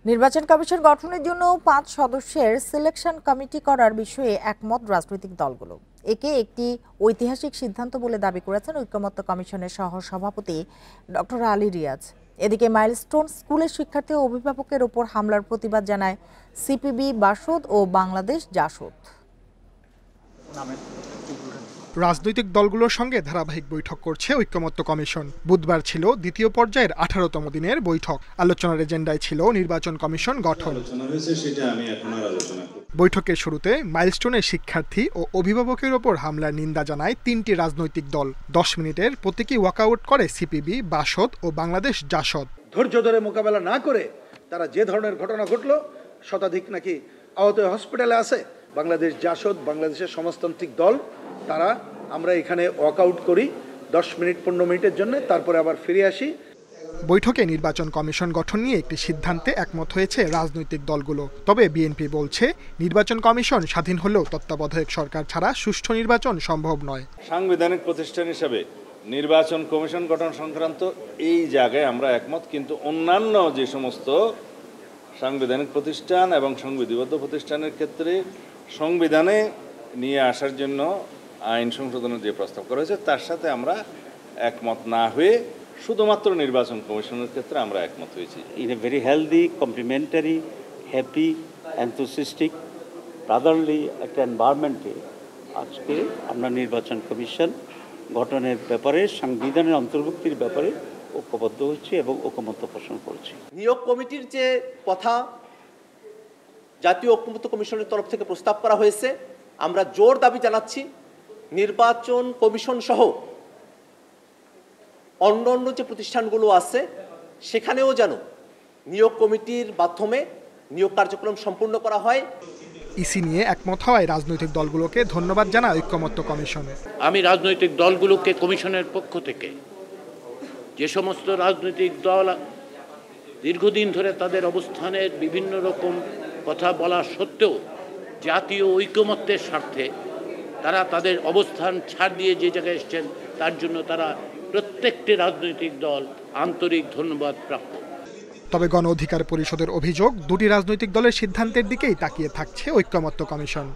নির্বাচন কমিশন গঠনের জন্য ৫ সদস্যের সিলেকশন কমিটি করার বিষয়ে একমত রাজনৈতিক দলগুলো। একে একটি ঐতিহাসিক সিদ্ধান্ত বলে দাবি করেছেন ঐকমত্য কমিশনের সহ-সভাপতি ডক্টর আলী রিয়াজ। এদিকে মাইলস্টোন স্কুলের শিক্ষার্থী ও অভিভাবকের ওপর হামলার প্রতিবাদ জানায় সিপিবি বাসদ ও বাংলাদেশ জাসদ। রাজনৈতিক দলগুলোর সঙ্গে ধারাবাহিক বৈঠক করছে ঐকমত্য কমিশন। বুধবার ছিল দ্বিতীয় পর্যায়ের 18তম দিনের বৈঠক। আলোচনার এজেন্ডায় ছিল নির্বাচন কমিশন গঠন। বৈঠকের শুরুতে মাইলস্টোনের শিক্ষার্থী ও অভিভাবকের ওপর হামলার নিন্দা জানায় ৩টি রাজনৈতিক দল। ১০ মিনিটের প্রতীকী ওয়াকআউট করে সিপিবি, বাসদ ও বাংলাদেশ জাসদ। ধৈর্য ধরে মোকাবেলা না করে তারা যে ধরনের ঘটনা ঘটলো, শতাধিক নাকি আহত হসপিটালে আছে। বাংলাদেশ জাসদ, বাংলাদেশের সমাজতান্ত্রিক দল, তারা আমরা এখানে ওয়াকআউট করি ১০ মিনিট ১৫ মিনিটের জন্য, তারপরে আবার ফিরে আসি। বৈঠকে নির্বাচন কমিশন গঠন নিয়ে একটি সিদ্ধান্তে একমত হয়েছে রাজনৈতিক দলগুলো। তবে বিএনপি বলছে নির্বাচন কমিশন স্বাধীন হলেও তত্ত্বাবধায়ক সরকার ছাড়া সুষ্ঠু নির্বাচন সম্ভব নয়। সাংবিধানিক প্রতিষ্ঠান হিসেবে নির্বাচন কমিশন গঠন সংক্রান্ত এই জায়গায় আমরা একমত, কিন্তু অন্যান্য যে সমস্ত সাংবিধানিক প্রতিষ্ঠান এবং সংবিধিবদ্ধ প্রতিষ্ঠানের ক্ষেত্রে সংবিধানে নিয়ে আসার জন্য আইন সংশোধনের যে প্রস্তাব করা হয়েছে তার সাথে আমরা একমত না হয়ে শুধুমাত্র নির্বাচন কমিশনের ক্ষেত্রে আমরা একমত হয়েছি। In a very healthy, complementary, happy, enthusiastic, brotherly একটা এনভায়রনমেন্টে আজকে আমরা নির্বাচন কমিশন গঠনের ব্যাপারে, সংবিধানের অন্তর্ভুক্তির ব্যাপারে ঐক্যবদ্ধ হচ্ছি এবং ঐকমত্য পোষণ করছি। নিয়োগ কমিটির যে কথা জাতীয় ঐকমত্য কমিশনের তরফ থেকে প্রস্তাব করা হয়েছে, আমরা জোর দাবি জানাচ্ছি নির্বাচন কমিশন সহ অন্যান্য যে প্রতিষ্ঠানগুলো আছে সেখানেও যেন নিয়োগ কমিটির মাধ্যমে নিয়োগ কার্যক্রম সম্পূর্ণ করা হয়। ইসি নিয়ে একমত হওয়ায় রাজনৈতিক দলগুলোকে ধন্যবাদ জানায় ঐকমত্য কমিশন। আমি রাজনৈতিক দলগুলোকে কমিশনের পক্ষ থেকে, যে সমস্ত রাজনৈতিক দল দীর্ঘদিন ধরে তাদের অবস্থানের বিভিন্ন রকম কথা বলা সত্ত্বেও জাতীয় ঐকমত্যের স্বার্থে তারা তাদের অবস্থান ছাড় দিয়ে যে জায়গায় এসছেন, তার জন্য তারা প্রত্যেকটি রাজনৈতিক দল আন্তরিক ধন্যবাদ প্রাপ্য। তবে গণ অধিকার পরিষদের অভিযোগ, দুটি রাজনৈতিক দলের সিদ্ধান্তের দিকেই তাকিয়ে থাকছে ঐকমত্য commission.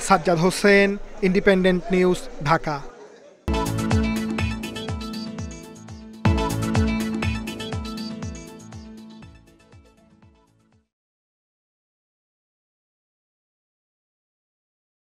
Sajjad Hossain, independent news, Dhaka.